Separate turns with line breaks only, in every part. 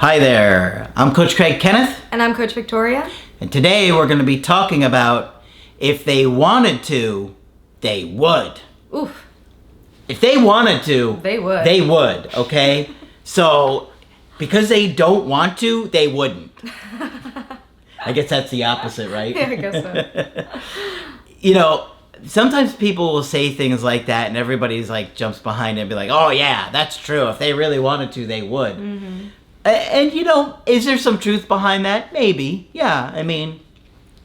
Hi there, I'm Coach Kenneth.
And I'm Coach Victoria.
And today we're going to be talking about if they wanted to, they would.
Oof.
If they wanted to,
They would.
They would, okay? So, because they don't want to, they wouldn't. I guess that's the opposite, right?
Yeah, I guess so.
You know, sometimes people will say things like that and everybody's like jumps behind it and be like, oh yeah, that's true. If they really wanted to, they would. Mm-hmm. And you know, is there some truth behind that? Maybe. Yeah, I mean,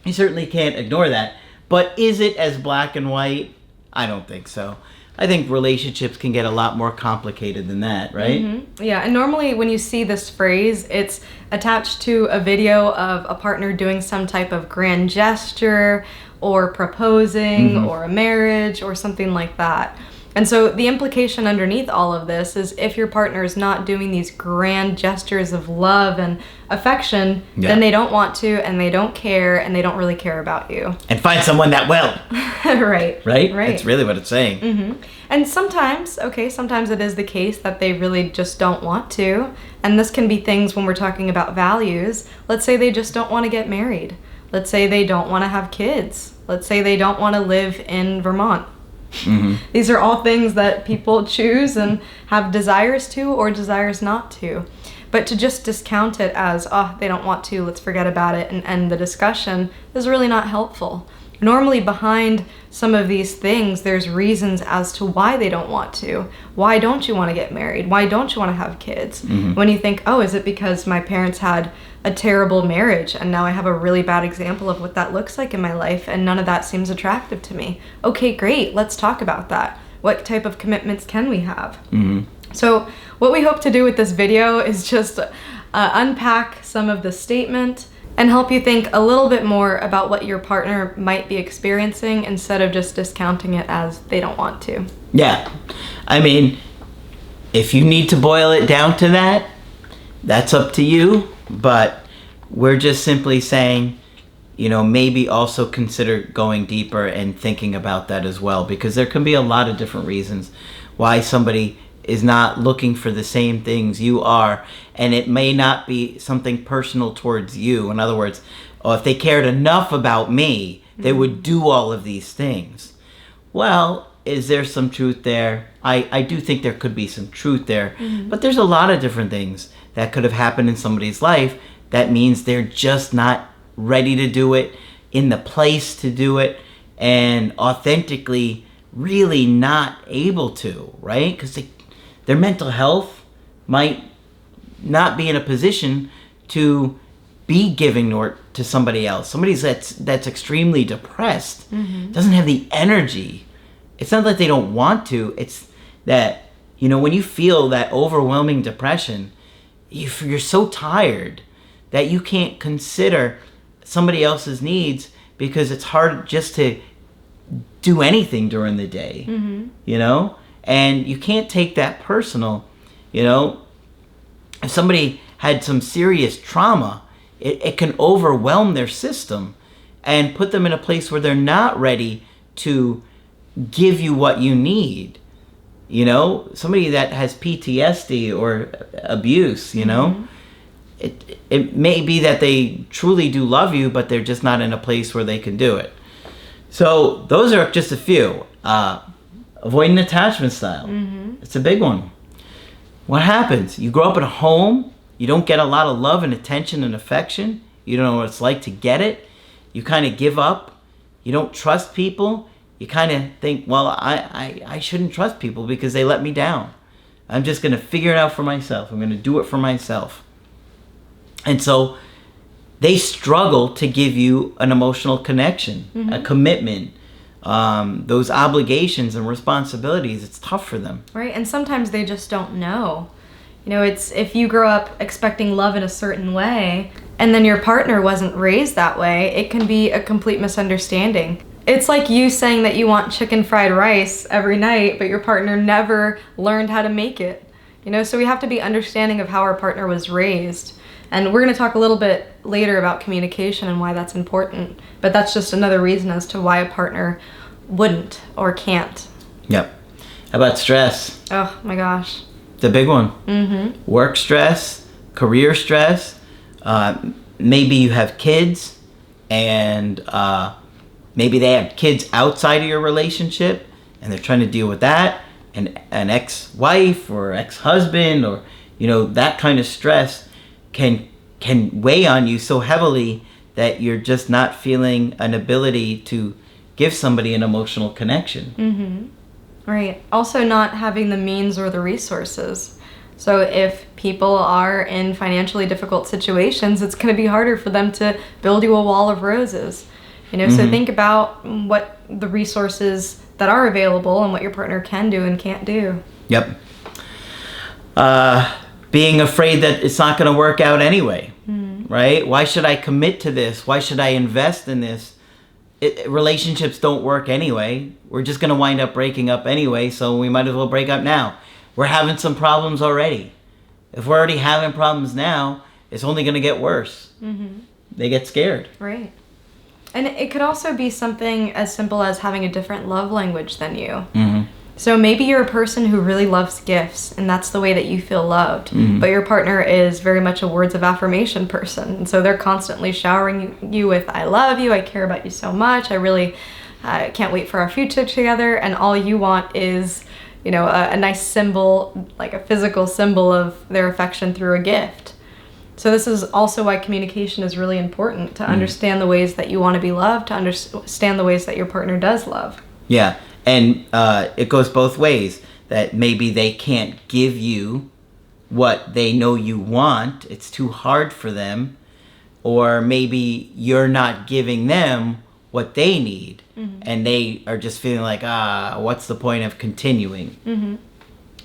you certainly can't ignore that. But is it as black and white? I don't think so. I think relationships can get a lot more complicated than that, right?
Mm-hmm. Yeah, and normally when you see this phrase, it's attached to a video of a partner doing some type of grand gesture or proposing or a marriage or something like that. And so the implication underneath all of this is if your partner is not doing these grand gestures of love and affection, then they don't want to and they don't care and they don't really care about you.
And find someone that will.
Right.
Right? That's really what it's saying.
Mm-hmm. And sometimes it is the case that they really just don't want to. And this can be things when we're talking about values. Let's say they just don't want to get married. Let's say they don't want to have kids. Let's say they don't want to live in Vermont. Mm-hmm. These are all things that people choose and have desires to or desires not to. But to just discount it as, they don't want to, let's forget about it and end the discussion is really not helpful. Normally behind some of these things, there's reasons as to why they don't want to. Why don't you want to get married? Why don't you want to have kids? Mm-hmm. When you think, is it because my parents had a terrible marriage and now I have a really bad example of what that looks like in my life and none of that seems attractive to me? Okay, great. Let's talk about that. What type of commitments can we have? Mm-hmm. So what we hope to do with this video is just unpack some of the statement and help you think a little bit more about what your partner might be experiencing instead of just discounting it as they don't want to.
Yeah. I mean, if you need to boil it down to that, that's up to you. But we're just simply saying, maybe also consider going deeper and thinking about that as well. Because there can be a lot of different reasons why somebody is not looking for the same things you are, and it may not be something personal towards you. In other words, if they cared enough about me, they would do all of these things. Well, is there some truth there? I do think there could be some truth there, but there's a lot of different things that could have happened in somebody's life that means they're just not ready to do it, in the place to do it, and authentically really not able to, right? Because their mental health might not be in a position to be giving to somebody else. Somebody that's extremely depressed, doesn't have the energy. It's not that they don't want to. It's that, when you feel that overwhelming depression, you're so tired that you can't consider somebody else's needs because it's hard just to do anything during the day, And you can't take that personal, If somebody had some serious trauma, it can overwhelm their system and put them in a place where they're not ready to give you what you need. Somebody that has PTSD or abuse, it may be that they truly do love you, but they're just not in a place where they can do it. So those are just a few. Avoidant attachment style. It's a big one. What happens? You grow up in a home, you don't get a lot of love and attention and affection. You don't know what it's like to get it. You kind of give up. You don't trust people. You kind of think, well, I shouldn't trust people because they let me down. I'm just going to figure it out for myself. I'm going to do it for myself. And so they struggle to give you an emotional connection, a commitment, those obligations and responsibilities. It's tough for them.
Right, and sometimes they just don't know. It's if you grow up expecting love in a certain way and then your partner wasn't raised that way, it can be a complete misunderstanding. It's like you saying that you want chicken fried rice every night, but your partner never learned how to make it. So we have to be understanding of how our partner was raised. And we're going to talk a little bit later about communication and why that's important. But that's just another reason as to why a partner wouldn't or can't.
Yep. How about stress?
Oh my gosh.
The big one. Mm-hmm. Work stress, career stress. Maybe you have kids, and maybe they have kids outside of your relationship, and they're trying to deal with that, and an ex-wife or ex-husband, or that kind of stress can weigh on you so heavily that you're just not feeling an ability to give somebody an emotional connection.
Mm-hmm. Right. Also, not having the means or the resources. So if people are in financially difficult situations, it's going to be harder for them to build you a wall of roses. So think about what the resources that are available and what your partner can do and can't do.
Yep. Being afraid that it's not going to work out anyway, right? Why should I commit to this? Why should I invest in this? Relationships don't work anyway. We're just going to wind up breaking up anyway, so we might as well break up now. We're having some problems already. If we're already having problems now, it's only going to get worse. They get scared.
Right. And it could also be something as simple as having a different love language than you. So maybe you're a person who really loves gifts, and that's the way that you feel loved. But your partner is very much a words of affirmation person. And so they're constantly showering you with, I love you, I care about you so much, I really can't wait for our future together. And all you want is, a nice symbol, like a physical symbol of their affection through a gift. So this is also why communication is really important, to understand the ways that you want to be loved, to understand the ways that your partner does love.
Yeah. And it goes both ways, that maybe they can't give you what they know you want. It's too hard for them. Or maybe you're not giving them what they need. And they are just feeling like, what's the point of continuing?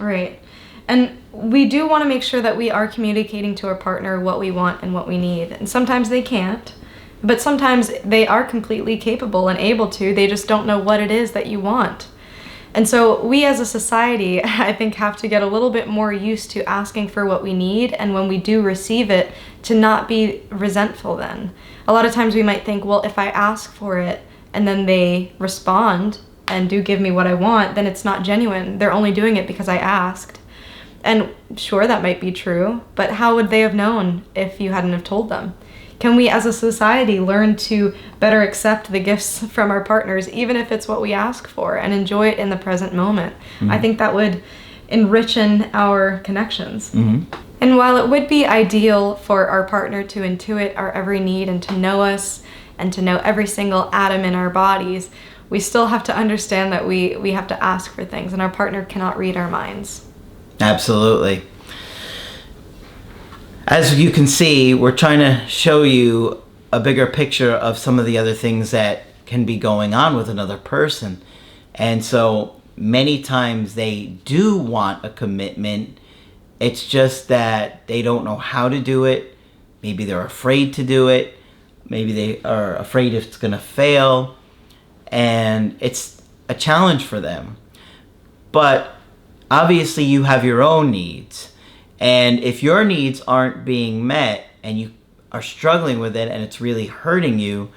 Right. And we do want to make sure that we are communicating to our partner what we want and what we need. And sometimes they can't. But sometimes they are completely capable and able to. They just don't know what it is that you want. And so we as a society, I think, have to get a little bit more used to asking for what we need. And when we do receive it, to not be resentful then. A lot of times we might think, well, if I ask for it and then they respond and do give me what I want, then it's not genuine. They're only doing it because I asked. And sure, that might be true. But how would they have known if you hadn't have told them? Can we as a society learn to better accept the gifts from our partners, even if it's what we ask for, and enjoy it in the present moment? I think that would enrichen our connections. And while it would be ideal for our partner to intuit our every need and to know us and to know every single atom in our bodies, we still have to understand that we have to ask for things, and our partner cannot read our minds.
Absolutely. As you can see, we're trying to show you a bigger picture of some of the other things that can be going on with another person. And so many times they do want a commitment. It's just that they don't know how to do it. Maybe they're afraid to do it. Maybe they are afraid it's going to fail. And it's a challenge for them. But obviously you have your own needs. And if your needs aren't being met and you are struggling with it and it's really hurting you,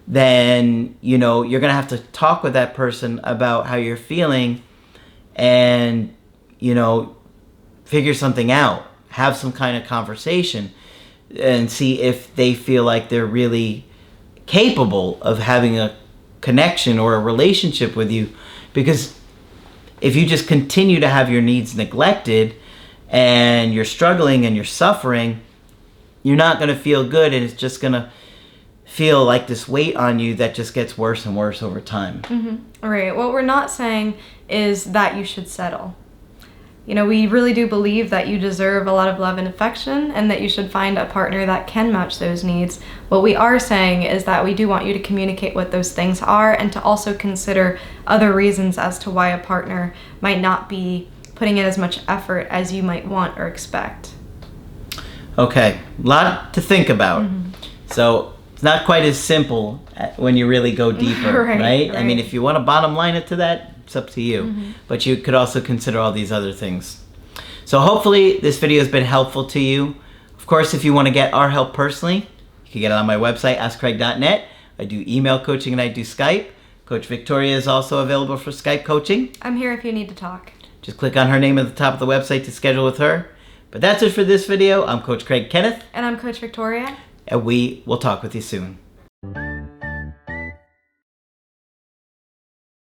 then, you're going to have to talk with that person about how you're feeling and, figure something out. Have some kind of conversation and see if they feel like they're really capable of having a connection or a relationship with you. Because if you just continue to have your needs neglected, and you're struggling and you're suffering, you're not going to feel good, and it's just going to feel like this weight on you that just gets worse and worse over time.
Right. What we're not saying is that you should settle. We really do believe that you deserve a lot of love and affection, and that you should find a partner that can match those needs. What we are saying is that we do want you to communicate what those things are, and to also consider other reasons as to why a partner might not be putting in as much effort as you might want or expect.
Okay, a lot to think about. So it's not quite as simple when you really go deeper, right? I mean, if you want to bottom line it to that, it's up to you. But you could also consider all these other things. So hopefully this video has been helpful to you. Of course, if you want to get our help personally, you can get it on my website, askcraig.net. I do email coaching and I do Skype. Coach Victoria is also available for Skype coaching.
I'm here if you need to talk.
Just click on her name at the top of the website to schedule with her. But that's it for this video. I'm Coach Craig Kenneth,
And I'm Coach Victoria.
and we will talk with you soon.